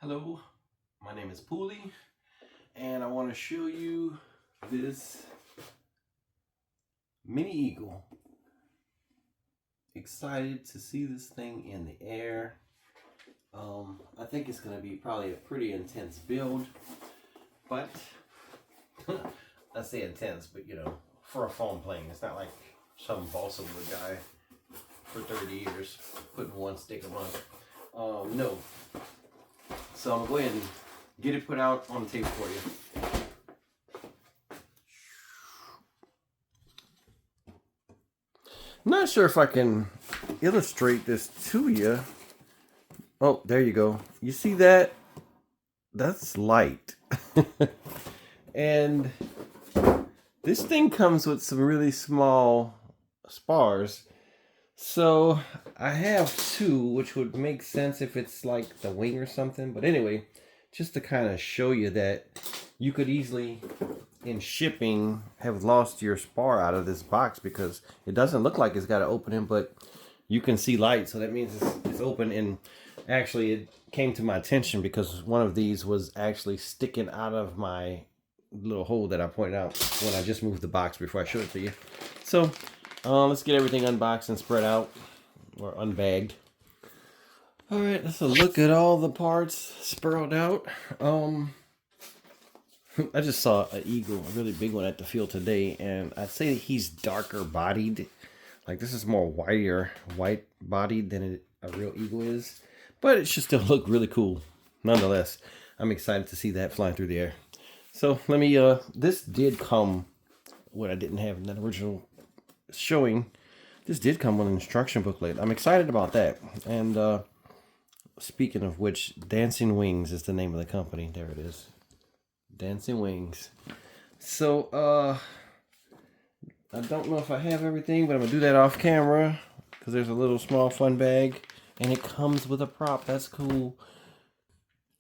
Hello, my name is Pooley, and I want to show you this Mini Eagle. Excited to see this thing in the air. I think it's going to be probably a pretty intense build, but I say intense, but you know, for a foam plane, it's not like some balsa wood guy for 30 years putting one stick a month. No. So I'm going to go ahead and get it put out on the table for you. I'm not sure if I can illustrate this to you. Oh, there you go. You see that? That's light. And this thing comes with some really small spars. So I have two, which would make sense if it's like the wing or something. But anyway, just to kind of show you that you could easily, in shipping, have lost your spar out of this box because it doesn't look like it's got an opening, but you can see light. So that means it's open. And actually it came to my attention because one of these was actually sticking out of my little hole that I pointed out when I just moved the box before I showed it to you. So let's get everything unboxed and spread out, or unbagged. All right, let's look at all the parts sprawled out. I just saw an eagle, a really big one at the field today, and I'd say that he's darker bodied. Like this is more white bodied than a real eagle is, but it should still look really cool. Nonetheless, I'm excited to see that flying through the air. So let me, this did come, what I didn't have in that original showing, this did come with an instruction booklet. I'm excited about that. And speaking of which, Dancing Wings is the name of the company. There it is, Dancing Wings. So I don't know if I have everything, but I'm gonna do that off camera because there's a little small fun bag and it comes with a prop. That's cool.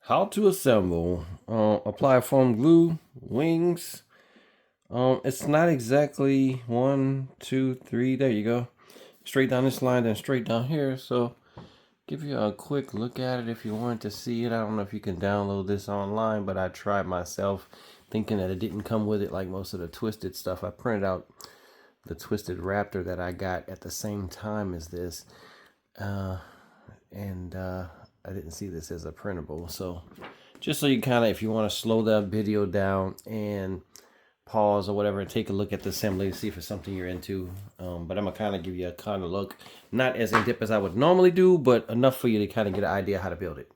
How to assemble. Apply foam glue, wings. It's not exactly 1, 2, 3. There you go. Straight down this line, then straight down here. So give you a quick look at it if you want to see it. I don't know if you can download this online, but I tried myself thinking that it didn't come with it like most of the Twisted stuff. I printed out the Twisted Raptor that I got at the same time as this. I didn't see this as a printable. So just so you kind of, if you want to slow that video down and pause or whatever and take a look at the assembly to see if it's something you're into. But I'm gonna kind of give you a kind of look, not as in depth as I would normally do, but enough for you to kind of get an idea how to build it.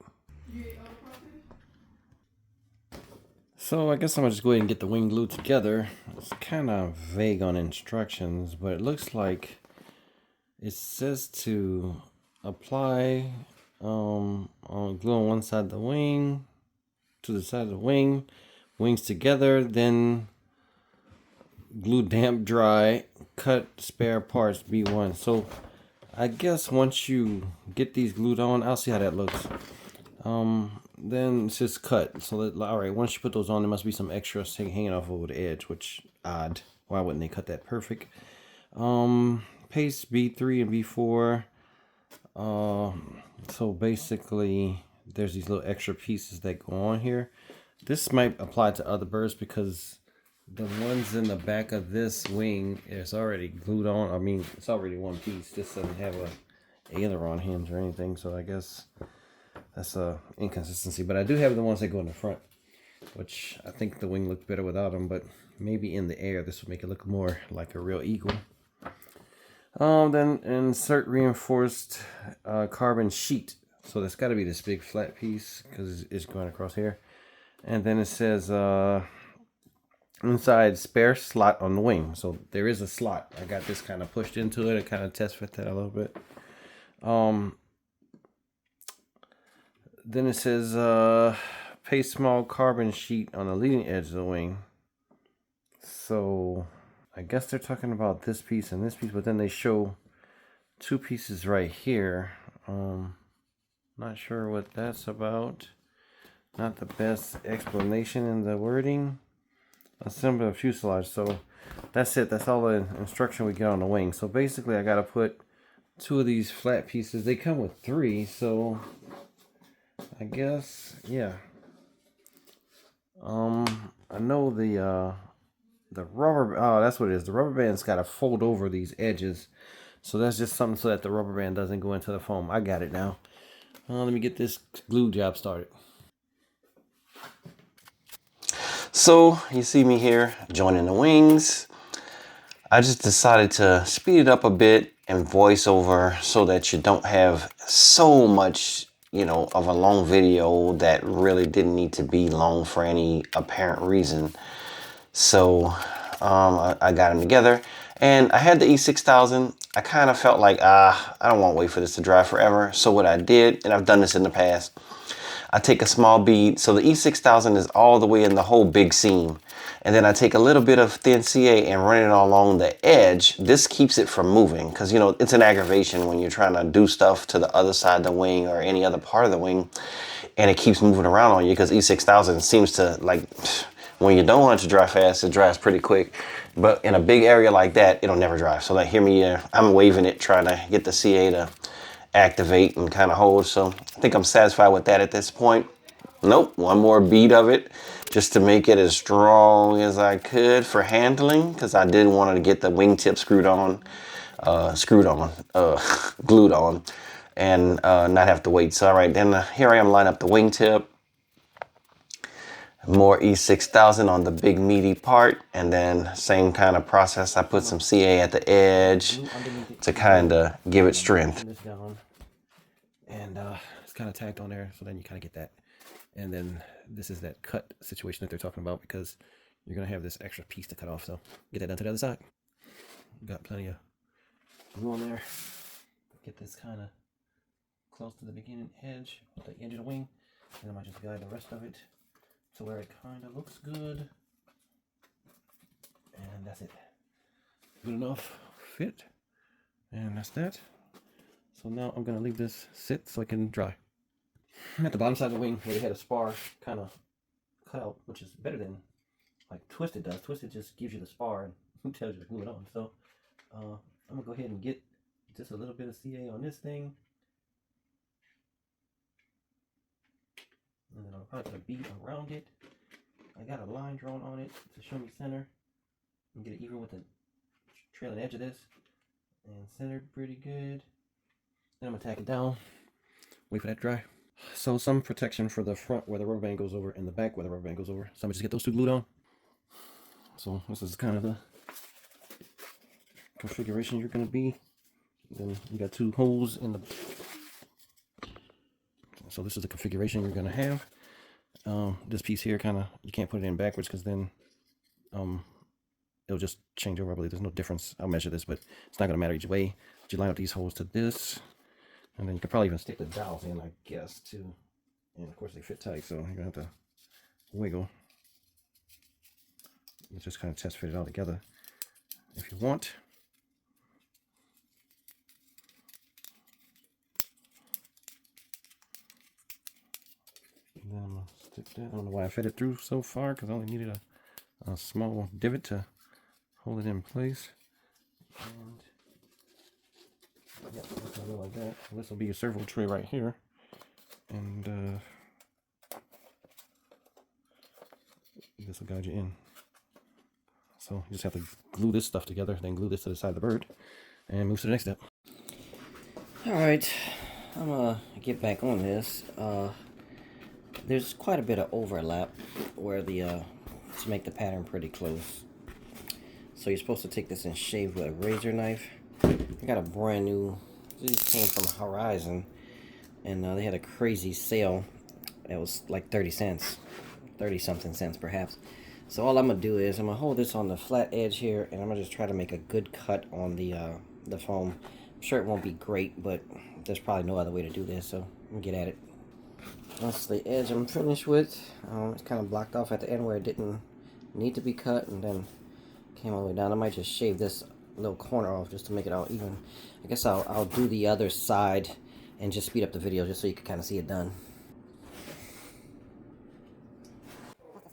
So I guess I'm gonna just go ahead and get the wing glue together. It's kind of vague on instructions, but it looks like it says to apply glue on one side of the wing to the side of the wing, wings together, then glue damp dry, cut spare parts B1. So I guess once you get these glued on, I'll see how that looks. Then it's just cut. So all right, once you put those on, there must be some extra hanging off over the edge, which odd. Why wouldn't they cut that perfect? Paste B3 and B4. So basically there's these little extra pieces that go on here. This might apply to other birds because the ones in the back of this wing is already glued on. I mean, it's already one piece. This doesn't have a aileron hinge or anything, so I guess that's a inconsistency. But I do have the ones that go in the front, which I think the wing looked better without them, but maybe in the air this will make it look more like a real eagle. Then insert reinforced carbon sheet. So that's got to be this big flat piece because it's going across here. And then it says inside spare slot on the wing. So there is a slot. I got this kind of pushed into it. I kind of test fit that a little bit. Then it says paste small carbon sheet on the leading edge of the wing. So I guess they're talking about this piece and this piece, but then they show two pieces right here. Not sure what that's about. Not the best explanation in the wording. Assemble a fuselage. So that's it. That's all the instruction we get on the wing. So basically I got to put two of these flat pieces. They come with three, so I guess, yeah. I know the rubber, oh, that's what it is. The rubber band's got to fold over these edges. So that's just something so that the rubber band doesn't go into the foam. I got it now. Let me get this glue job started. So you see me here joining the wings. I just decided to speed it up a bit and voice over so that you don't have so much, you know, of a long video that really didn't need to be long for any apparent reason. So I got them together and I had the E6000. I kind of felt like, I don't want to wait for this to dry forever. So what I did, and I've done this in the past, I take a small bead. So the E6000 is all the way in the whole big seam. And then I take a little bit of thin CA and run it along the edge. This keeps it from moving because, you know, it's an aggravation when you're trying to do stuff to the other side of the wing or any other part of the wing and it keeps moving around on you because E6000 seems to, like, when you don't want it to dry fast, it dries pretty quick. But in a big area like that, it'll never dry. So like, hear me, I'm waving it, trying to get the CA to activate and kind of hold. So I think I'm satisfied with that at this point. Nope, one more bead of it just to make it as strong as I could for handling because I didn't want to get the wingtip glued on and not have to wait. So all right, then here I am line up the wingtip. More E6000 on the big meaty part, and then same kind of process. I put some CA at the edge to kind of give it strength. And it's kind of tacked on there, so then you kind of get that. And then this is that cut situation that they're talking about because you're going to have this extra piece to cut off. So get that done to the other side. Got plenty of glue on there. Get this kind of close to the beginning edge, the edge of the wing. And I might just guide the rest of it to where it kind of looks good. And that's it. Good enough fit. And that's that. So now I'm going to leave this sit so it can dry. At the bottom side of the wing where they had a spar kind of cut out, which is better than like Twisted does. Twisted just gives you the spar and tells you to glue it on. So I'm going to go ahead and get just a little bit of CA on this thing. And then I'll probably put a bead around it. I got a line drawn on it to show me center. And get it even with the trailing edge of this. And centered pretty good. Then I'm going to tack it down. Wait for that to dry. So some protection for the front where the rubber band goes over and the back where the rubber band goes over. So I'm going to just get those two glued on. So this is kind of the configuration you're going to be. Then you got two holes in the... So this is the configuration you're going to have. This piece here kind of, you can't put it in backwards because then it'll just change over. I believe there's no difference. I'll measure this, but it's not going to matter each way. But you line up these holes to this. And then you could probably even stick the dowels in, I guess, too. And of course they fit tight, so you're going to have to wiggle. Let's just kind of test fit it all together if you want. And then I'm going to stick that. I don't know why I fed it through so far, because I only needed a small divot to hold it in place. And yeah, like that. This will be a servo tray right here, and this will guide you in. So you just have to glue this stuff together, then glue this to the side of the bird, and move to the next step. All right, I'm gonna get back on this. There's quite a bit of overlap where the to make the pattern pretty close. So you're supposed to take this and shave with a razor knife. I got a brand new, these came from Horizon, and they had a crazy sale. It was like 30 cents, 30 something cents perhaps. So all I'm gonna do is I'm gonna hold this on the flat edge here, and I'm gonna just try to make a good cut on the foam. I'm sure it won't be great, but there's probably no other way to do this, so I'm gonna get at it. That's the edge I'm finished with. It's kind of blocked off at the end where it didn't need to be cut, and then came all the way down. I might just shave this little corner off just to make it all even. I guess I'll do the other side and just speed up the video just so you can kind of see it done.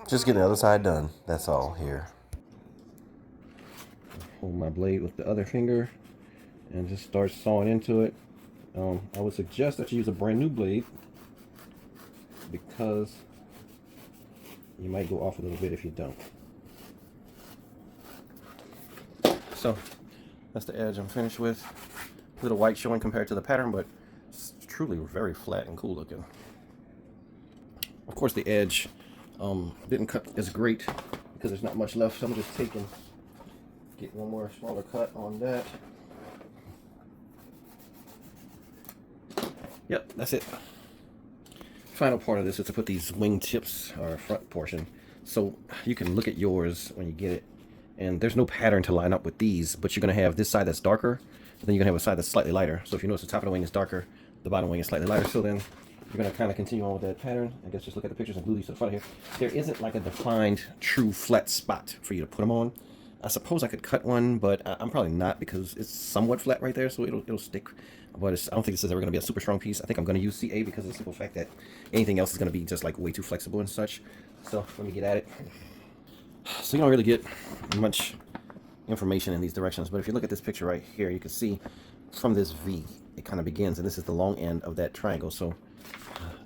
Just get the other side done. That's all here. Hold my blade with the other finger and just start sawing into it. I would suggest that you use a brand new blade because you might go off a little bit if you don't. So that's the edge I'm finished with. A little white showing compared to the pattern, but it's truly very flat and cool looking. Of course, the edge didn't cut as great because there's not much left, so I'm just get one more smaller cut on that. Yep, that's it. Final part of this is to put these wing tips, or front portion, so you can look at yours when you get it. And there's no pattern to line up with these, but you're going to have this side that's darker, and then you're going to have a side that's slightly lighter. So if you notice, the top of the wing is darker, the bottom wing is slightly lighter. So then you're going to kind of continue on with that pattern. I guess just look at the pictures and glue these to the front of here. There isn't like a defined true flat spot for you to put them on. I suppose I could cut one, but I'm probably not, because it's somewhat flat right there, so it'll stick. But I don't think this is ever going to be a super strong piece. I think I'm going to use CA because of the simple fact that anything else is going to be just like way too flexible and such. So let me get at it. So you don't really get much information in these directions, but if you look at this picture right here, you can see from this V, it kind of begins, and this is the long end of that triangle. So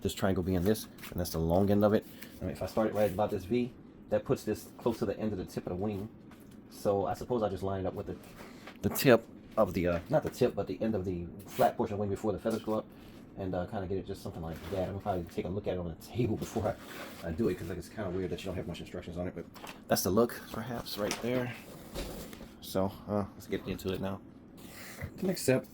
this triangle being this, and that's the long end of it. I mean, if I started right about this V, that puts this close to the end of the tip of the wing. So I suppose I just line it up with the tip of the, not the tip, but the end of the flat portion of the wing before the feathers go up, and kind of get it just something like that. I'm gonna probably take a look at it on the table before I do it, because like, it's kind of weird that you don't have much instructions on it, but that's the look, perhaps, right there. So let's get into it now. The next step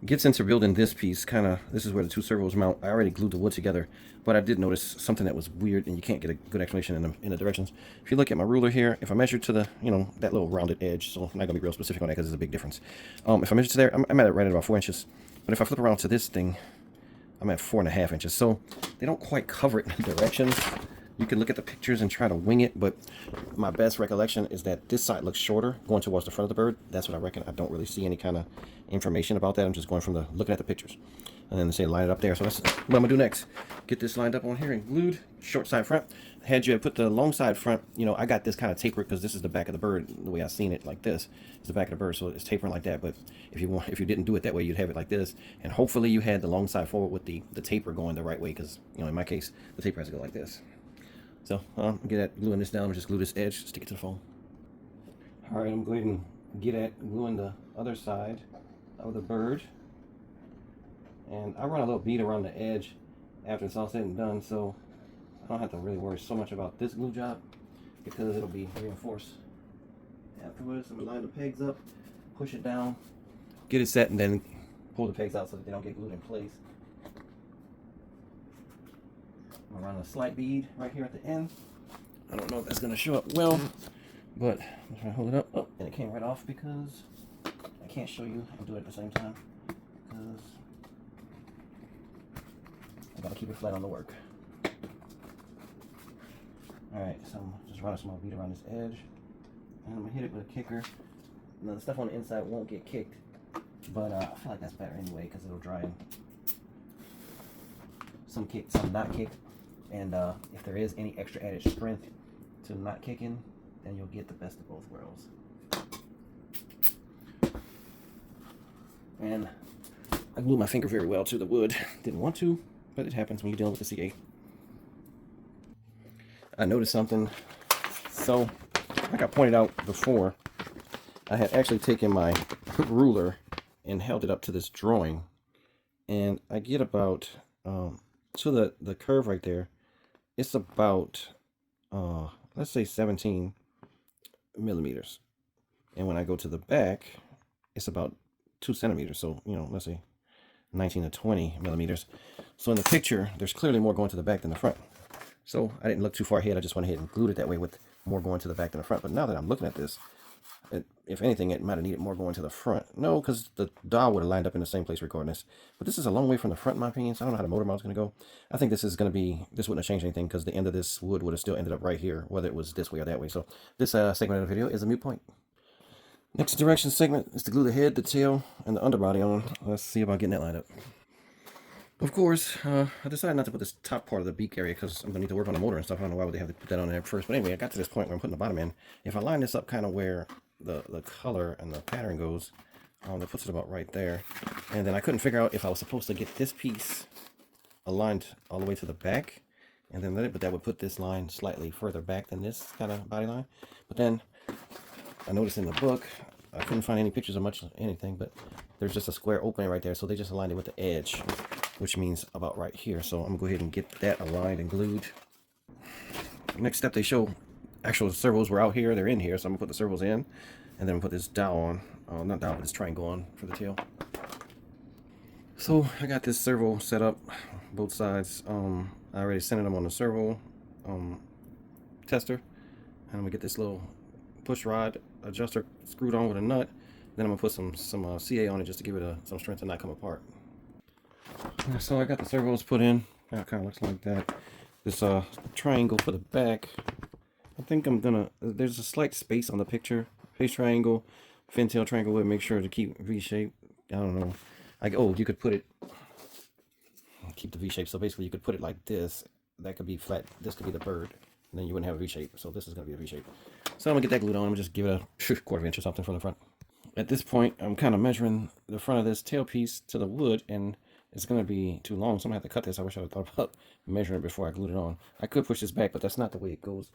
gets into building this piece. This is where the two servos mount. I already glued the wood together, but I did notice something that was weird, and you can't get a good explanation in the directions. If you look at my ruler here, if I measure to the, that little rounded edge, so I'm not gonna be real specific on that because there's a big difference. If I measure to there, I'm at it right at about 4 inches. But if I flip around to this thing, I'm at 4.5 inches. So they don't quite cover it in directions. You can look at the pictures and try to wing it, but my best recollection is that this side looks shorter going towards the front of the bird. That's what I reckon. I don't really see any kind of information about that. I'm just going from looking at the pictures. And then they say line it up there. So that's what I'm gonna do next. Get this lined up on here and glued, short side front. Had you put the long side front, I got this kind of tapered because this is the back of the bird. The way I've seen it, like this, is the back of the bird, so it's tapering like that. But if you didn't do it that way, you'd have it like this. And hopefully you had the long side forward with the taper going the right way, because in my case, the taper has to go like this. So get at gluing this down and just glue this edge, stick it to the foam. All right, I'm going to get at gluing the other side of the bird. And I run a little bead around the edge after it's all said and done, so I don't have to really worry so much about this glue job, because it'll be reinforced afterwards. I'm going to line the pegs up, push it down, get it set, and then pull the pegs out so that they don't get glued in place. I'm gonna run a slight bead right here at the end. I don't know if that's gonna show up well, but I'm trying to hold it up. Oh, and it came right off because I can't show you and do it at the same time, because I gotta keep it flat on the work. Alright, so I'm just running a small bead around this edge, and I'm gonna hit it with a kicker. Now the stuff on the inside won't get kicked, but I feel like that's better anyway, because it'll dry in. Some kicked, some not kicked. And if there is any extra added strength to not kicking, then you'll get the best of both worlds. And I glued my finger very well to the wood. Didn't want to, but it happens when you're dealing with the CA. I noticed something. So, like I pointed out before, I had actually taken my ruler and held it up to this drawing. And I get about, to the curve right there, it's about, let's say 17 millimeters. And when I go to the back, it's about 2 centimeters. So, let's say 19 to 20 millimeters. So in the picture, there's clearly more going to the back than the front. So I didn't look too far ahead. I just went ahead and glued it that way with more going to the back than the front. But now that I'm looking at this, if anything, it might have needed more going to the front. No, because the dial would have lined up in the same place recording this. But this is a long way from the front, in my opinion, so I don't know how the motor mount is going to go. I think this wouldn't have changed anything, because the end of this wood would have still ended up right here, whether it was this way or that way. So this segment of the video is a moot point. Next direction segment is to glue the head, the tail, and the underbody on. Let's see about getting that lined up. Of course, I decided not to put this top part of the beak area because I'm going to need to work on the motor and stuff. I don't know why would they have to put that on there first. But anyway, I got to this point where I'm putting the bottom in. If I line this up kind of where the color and the pattern goes, that puts it about right there. And then I couldn't figure out if I was supposed to get this piece aligned all the way to the back and then but that would put this line slightly further back than this kind of body line. But then I noticed in the book, I couldn't find any pictures of much anything, but there's just a square opening right there, so they just aligned it with the edge, which means about right here. So I'm gonna go ahead and get that aligned and glued. Next step, they show actual servos were out here, they're in here, so I'm gonna put the servos in, and then put this dowel on, not dowel, but this triangle on for the tail. So I got this servo set up, both sides. I already centered them on the servo tester, and I'm gonna get this little push rod adjuster screwed on with a nut. Then I'm gonna put some CA on it just to give it some strength and not come apart. So I got the servos put in. That kind of looks like that. This triangle for the back. I think I'm gonna. There's a slight space on the picture. Face triangle, fin tail triangle would make sure to keep V shape. I don't know. Oh, you could put it. Keep the V shape. So basically, you could put it like this. That could be flat. This could be the bird. And then you wouldn't have a V shape. So this is gonna be a V shape. So I'm gonna get that glued on. I'm gonna just give it a quarter inch or something from the front. At this point, I'm kind of measuring the front of this tailpiece to the wood, and it's gonna be too long, so I'm gonna have to cut this. I wish I had thought about measuring it before I glued it on. I could push this back, but that's not the way it goes.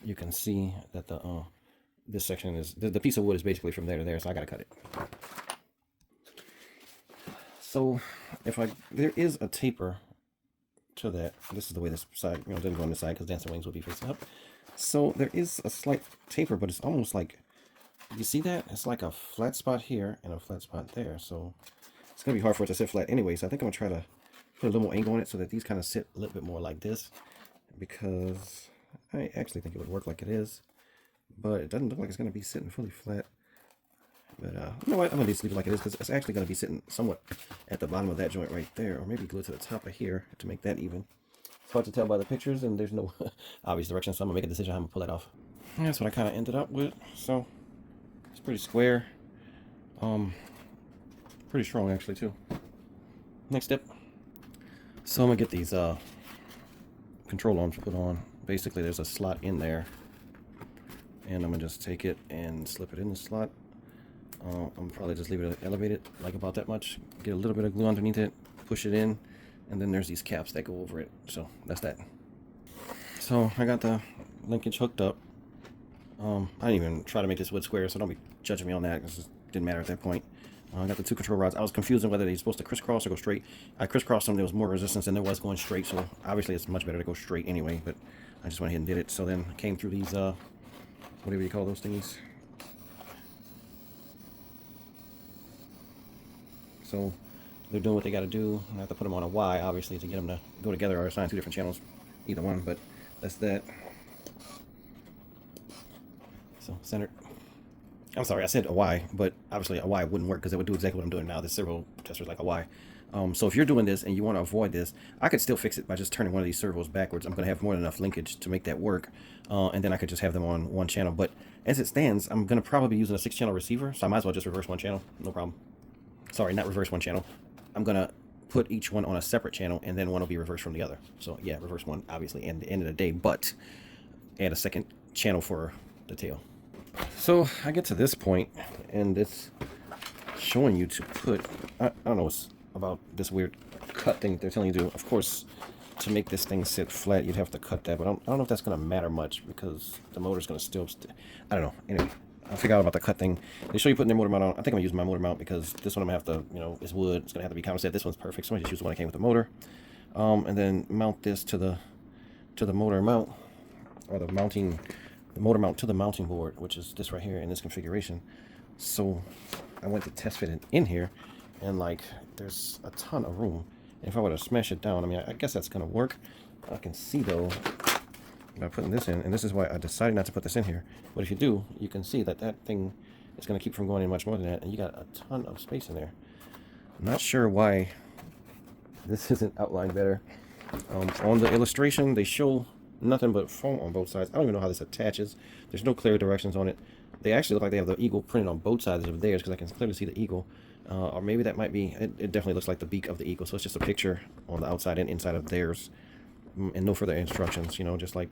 You can see that this section is the piece of wood is basically from there to there, so I gotta cut it. So there is a taper to that. This is the way this side, doesn't go on this side because dancing wings will be facing up. So there is a slight taper, but it's almost like, you see that? It's like a flat spot here and a flat spot there. So it's gonna be hard for it to sit flat anyway. So I think I'm gonna try to put a little more angle on it so that these kind of sit a little bit more like this, because I actually think it would work like it is, but it doesn't look like it's gonna be sitting fully flat. But you know what? I'm gonna just leave it like it is because it's actually gonna be sitting somewhat at the bottom of that joint right there, or maybe glue it to the top of here to make that even. It's hard to tell by the pictures, and there's no obvious direction, so I'm gonna make a decision how I'm gonna pull that off. And that's what I kind of ended up with. So it's pretty square, pretty strong actually too. Next step. So I'm gonna get these control arms put on. Basically, there's a slot in there, and I'm gonna just take it and slip it in the slot. I'm probably just leave it elevated like about that much. Get a little bit of glue underneath it, push it in, and then there's these caps that go over it. So that's that. So I got the linkage hooked up. I didn't even try to make this wood square, so don't be judging me on that because it didn't matter at that point. I got the two control rods. I was confused on whether they're supposed to crisscross or go straight. I crisscrossed them. There was more resistance than there was going straight, so obviously it's much better to go straight anyway, but I just went ahead and did it. So then I came through these, whatever you call those things. So they're doing what they got to do. I have to put them on a Y, obviously, to get them to go together or assign two different channels, either one, but that's that. So centered. I'm sorry, I said a Y, but obviously a Y wouldn't work because it would do exactly what I'm doing now. This servo tester is like a Y. So if you're doing this and you want to avoid this, I could still fix it by just turning one of these servos backwards. I'm going to have more than enough linkage to make that work, and then I could just have them on one channel. But as it stands, I'm going to probably be using a 6-channel receiver, so I might as well just reverse one channel. No problem. Sorry, not reverse one channel. I'm going to put each one on a separate channel, and then one will be reversed from the other. So yeah, reverse one, obviously, at the end of the day, but add a second channel for the tail. So I get to this point, and it's showing you to put, I don't know what's about this weird cut thing they're telling you to do. Of course, to make this thing sit flat, you'd have to cut that, but I don't know if that's going to matter much because the motor's going to still, I don't know. Anyway, I'll figure out about the cut thing. They show you putting their motor mount on. I think I'm going to use my motor mount because this one I'm going to have to, it's wood. It's going to have to be counterset. This one's perfect, so I'm going to just use the one that came with the motor. And then mount this to the motor mount, or the motor mount to the mounting board, which is this right here in this configuration. So I went to test fit it in here, and like there's a ton of room. And if I were to smash it down, I mean, I guess that's gonna work. I can see though by putting this in, and this is why I decided not to put this in here. But if you do, you can see that that thing is gonna keep from going in much more than that, and you got a ton of space in there. I'm not sure why this isn't outlined better. On the illustration, they show nothing but foam on both sides. I don't even know how this attaches. There's no clear directions on it. They actually look like they have the eagle printed on both sides of theirs because I can clearly see the eagle. Or maybe that might be, it definitely looks like the beak of the eagle. So it's just a picture on the outside and inside of theirs. And no further instructions, just like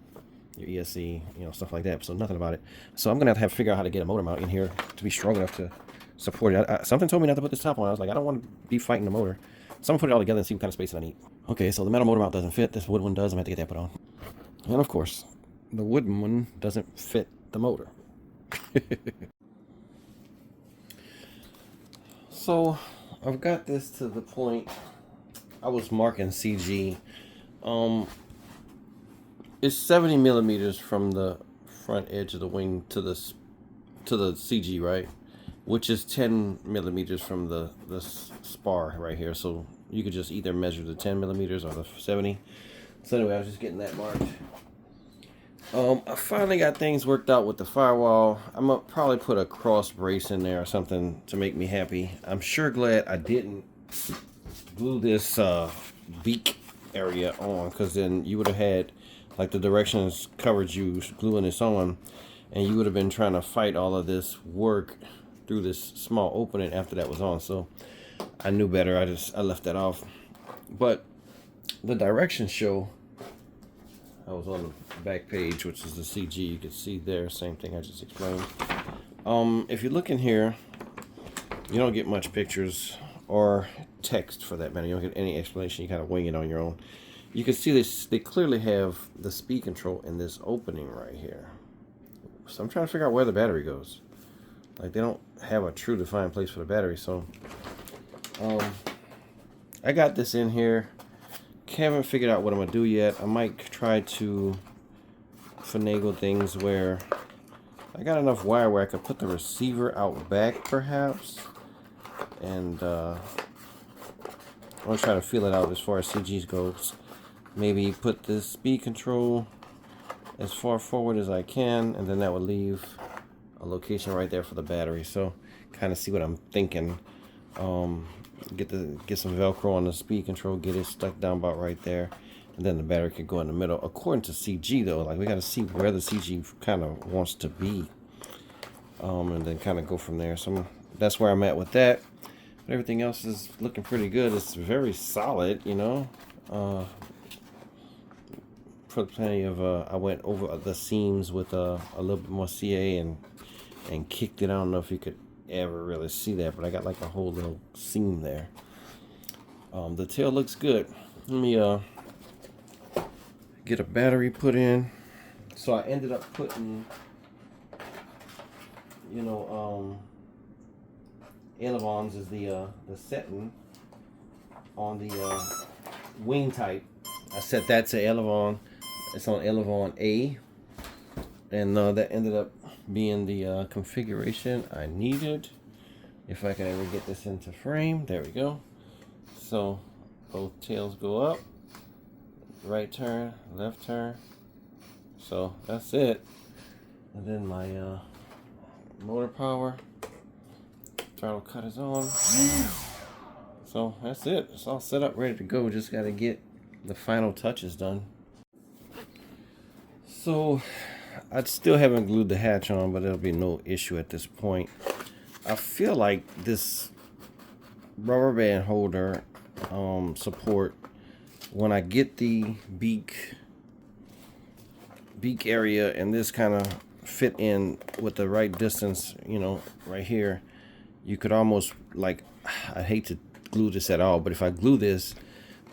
your ESC, stuff like that. So nothing about it. So I'm going to have to figure out how to get a motor mount in here to be strong enough to support it. Something told me not to put this top on. I was like, I don't want to be fighting the motor. So I'm gonna put it all together and see what kind of space I need. Okay, so the metal motor mount doesn't fit. This wood one does. I'm gonna have to get that put on. And of course, the wooden one doesn't fit the motor. So I've got this to the point. I was marking CG. It's 70 millimeters from the front edge of the wing to the CG, right? Which is 10 millimeters from the spar right here. So you could just either measure the 10 millimeters or the 70. So anyway, I was just getting that marked. I finally got things worked out with the firewall. I'm gonna probably put a cross brace in there or something to make me happy. I'm sure glad I didn't glue this beak area on, because then you would have had, like, the directions covered you gluing this on, and you would have been trying to fight all of this work through this small opening after that was on. So I knew better. I left that off. But the directions show, I was on the back page, which is the CG. You can see there, same thing I just explained. If you look in here, you don't get much pictures or text for that matter. You don't get any explanation. You kind of wing it on your own. You can see this. They clearly have the speed control in this opening right here. So I'm trying to figure out where the battery goes. Like, they don't have a true defined place for the battery. So I got this in here. Haven't figured out what I'm gonna do yet. I might try to finagle things where I got enough wire where I could put the receiver out back, perhaps. And I'm gonna try to feel it out as far as CGs goes. Maybe put this speed control as far forward as I can, and then that would leave a location right there for the battery. So kind of see what I'm thinking. Get some Velcro on the speed control, get it stuck down about right there, and then the battery could go in the middle. According to CG though, like, we got to see where the CG kind of wants to be, and then kind of go from there. So that's where I'm at with that. But everything else is looking pretty good. It's very solid, you know. Put plenty of I went over the seams with a little bit more CA and kicked it. I don't know if you could ever really see that, but I got like a whole little seam there. The tail looks good. Let me get a battery put in. So I ended up putting, you know, ailerons is the setting on the wing type. I set that to aileron. It's on aileron A, and that ended up being the configuration I needed. If I can ever get this into frame, there we go. So both tails go up, right turn, left turn. So that's it. And then my motor power, throttle cut is on. So that's it. It's all set up, ready to go. Just got to get the final touches done. So I still haven't glued the hatch on, but it'll be no issue at this point. I feel like this rubber band holder support, when I get the beak area and this kind of fit in with the right distance, you know, right here, you could almost, like, I hate to glue this at all, but if I glue this,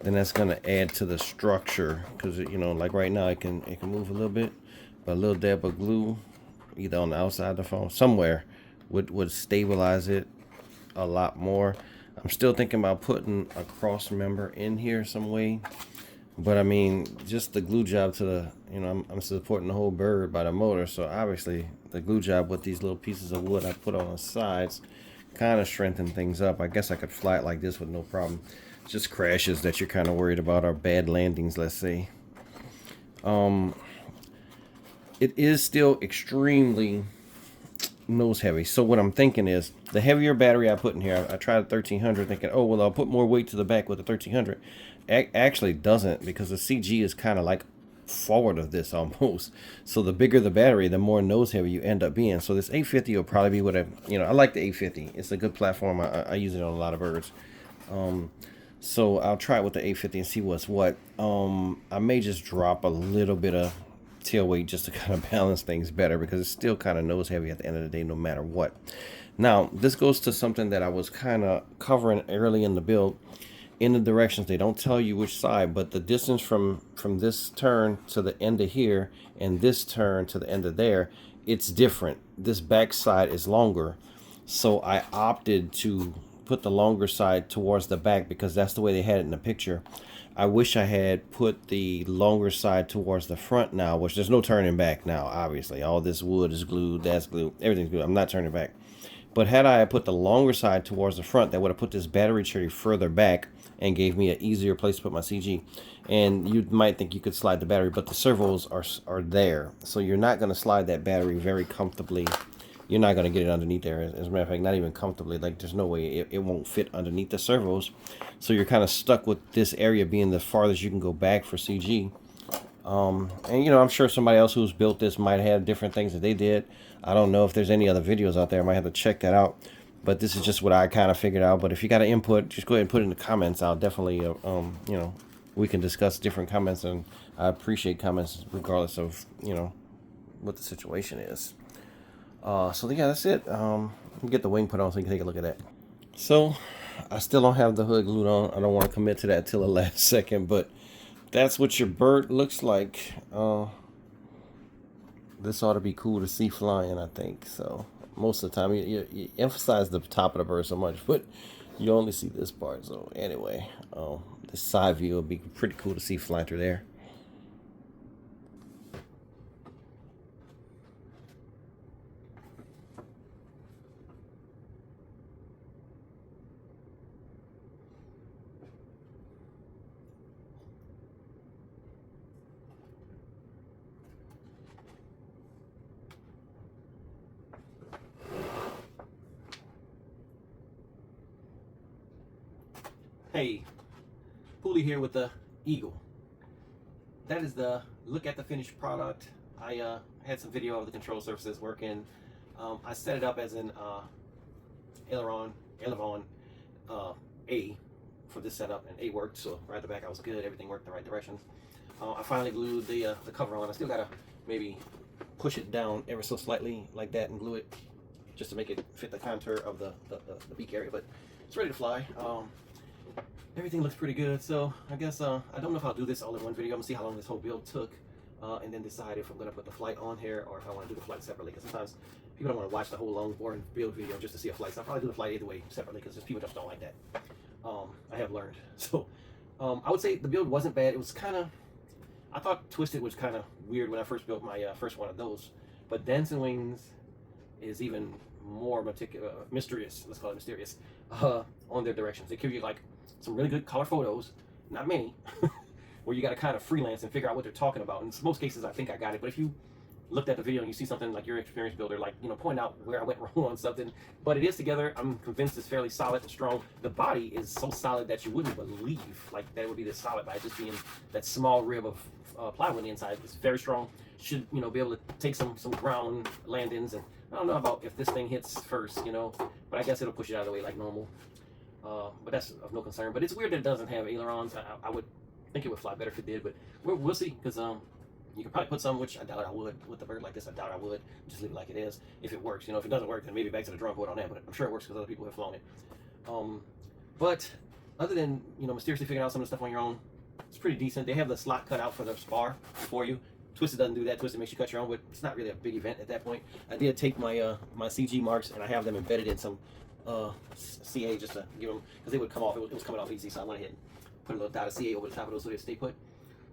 then that's going to add to the structure, because, you know, like right now it can move a little bit, but a little dab of glue either on the outside of the phone somewhere would stabilize it a lot more. I'm still thinking about putting a cross member in here some way, but I mean, just the glue job to the, you know, I'm supporting the whole bird by the motor, so obviously the glue job with these little pieces of wood I put on the sides kind of strengthen things up. I guess I could fly it like this with no problem. Just crashes that you're kind of worried about, or bad landings, let's say. It is still extremely nose heavy. So what I'm thinking is, the heavier battery I put in here, I tried a 1300 thinking, oh, well, I'll put more weight to the back with the 1300. Actually doesn't, because the CG is kind of like forward of this almost. So the bigger the battery, the more nose heavy you end up being. So this 850 will probably be what I, you know, I like the 850. It's a good platform. I use it on a lot of birds. So I'll try it with the 850 and see what's what. I may just drop a little bit of tail weight just to kind of balance things better, because it's still kind of nose heavy at the end of the day, no matter what. Now, this goes to something that I was kind of covering early in the build, in the directions. They don't tell you which side, but the distance from this turn to the end of here and this turn to the end of there, it's different. This back side is longer, so I opted to put the longer side towards the back because that's the way they had it in the picture. I wish I had put the longer side towards the front now, which there's no turning back now, obviously. All this wood is glued, that's glued, everything's glued. I'm not turning back. But had I put the longer side towards the front, that would have put this battery tray further back and gave me an easier place to put my CG. And you might think you could slide the battery, but the servos are there. So you're not going to slide that battery very comfortably. You're not going to get it underneath there. As a matter of fact, not even comfortably. Like, there's no way it won't fit underneath the servos. So you're kind of stuck with this area being the farthest you can go back for CG. And, you know, I'm sure somebody else who's built this might have different things that they did. I don't know if there's any other videos out there. I might have to check that out. But this is just what I kind of figured out. But if you got an input, just go ahead and put it in the comments. I'll definitely, you know, we can discuss different comments. And I appreciate comments regardless of, you know, what the situation is. So yeah, that's it. Get the wing put on so you can take a look at that. So I still don't have the hood glued on. I don't want to commit to that till the last second, but that's what your bird looks like. This ought to be cool to see flying, I think. So most of the time, you emphasize the top of the bird so much, but you only see this part. So anyway, this side view will be pretty cool to see flying through there. Hey, Pooley here with the Eagle. That is the look at the finished product. I had some video of the control surfaces working. I set it up as an aileron A for this setup, and A worked, so right at the back I was good. Everything worked the right directions. I finally glued the cover on. I still gotta maybe push it down ever so slightly like that and glue it just to make it fit the contour of the beak area, but it's ready to fly. Everything looks pretty good, so I guess I don't know if I'll do this all in one video. I'm gonna see how long this whole build took, and then decide if I'm gonna put the flight on here or if I want to do the flight separately. Because sometimes people don't want to watch the whole long boring build video just to see a flight. So I'll probably do the flight either way separately because people just don't like that. I have learned. So I would say the build wasn't bad. It was kind of, I thought Twisted was kind of weird when I first built my first one of those, but Dancing Wings is even more mysterious. Let's call it mysterious on their directions. They give you like some really good color photos, not many, where you got to kind of freelance and figure out what they're talking about. In most cases, I think I got it. But if you looked at the video and you see something like your experienced builder, like, you know, point out where I went wrong on something. But it is together. I'm convinced it's fairly solid and strong. The body is so solid that you wouldn't believe like that it would be this solid by just being that small rib of plywood on the inside. It's very strong. Should, you know, be able to take some ground landings. And I don't know about if this thing hits first, you know, but I guess it'll push it out of the way like normal. But that's of no concern. But it's weird that it doesn't have ailerons. I would think it would fly better if it did, but we'll see. Because you could probably put some, which I doubt I would with the bird like this. I doubt I would just leave it like it is if it works. You know, if it doesn't work, then maybe back to the drawing board on that. But I'm sure it works because other people have flown it. But other than, you know, mysteriously figuring out some of the stuff on your own, it's pretty decent. They have the slot cut out for the spar for you. Twisted doesn't do that. Twisted makes you cut your own, but it's not really a big event at that point. I did take my my CG marks and I have them embedded in some CA just to give them, because they would come off. It was coming off easy, so I went ahead and put a little dot of CA over the top of those so they stay put.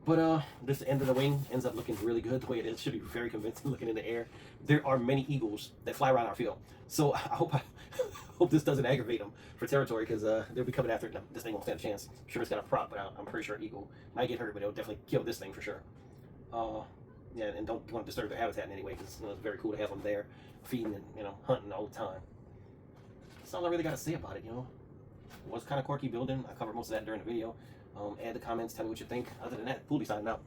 But this end of the wing ends up looking really good the way it is. Should be very convincing looking in the air. There are many eagles that fly around our field, so I hope this doesn't aggravate them for territory, because they'll be coming after it. No, this thing won't stand a chance. I'm sure it's got a prop, but I'm pretty sure an eagle might get hurt, but it'll definitely kill this thing for sure. Yeah, and don't want to disturb their habitat in any way, because, you know, it's very cool to have them there feeding and, you know, hunting all the time. That's all I really got to say about it, you know. It was kind of quirky building. I covered most of that during the video. Add the comments, tell me what you think. Other than that, Pooley signing out.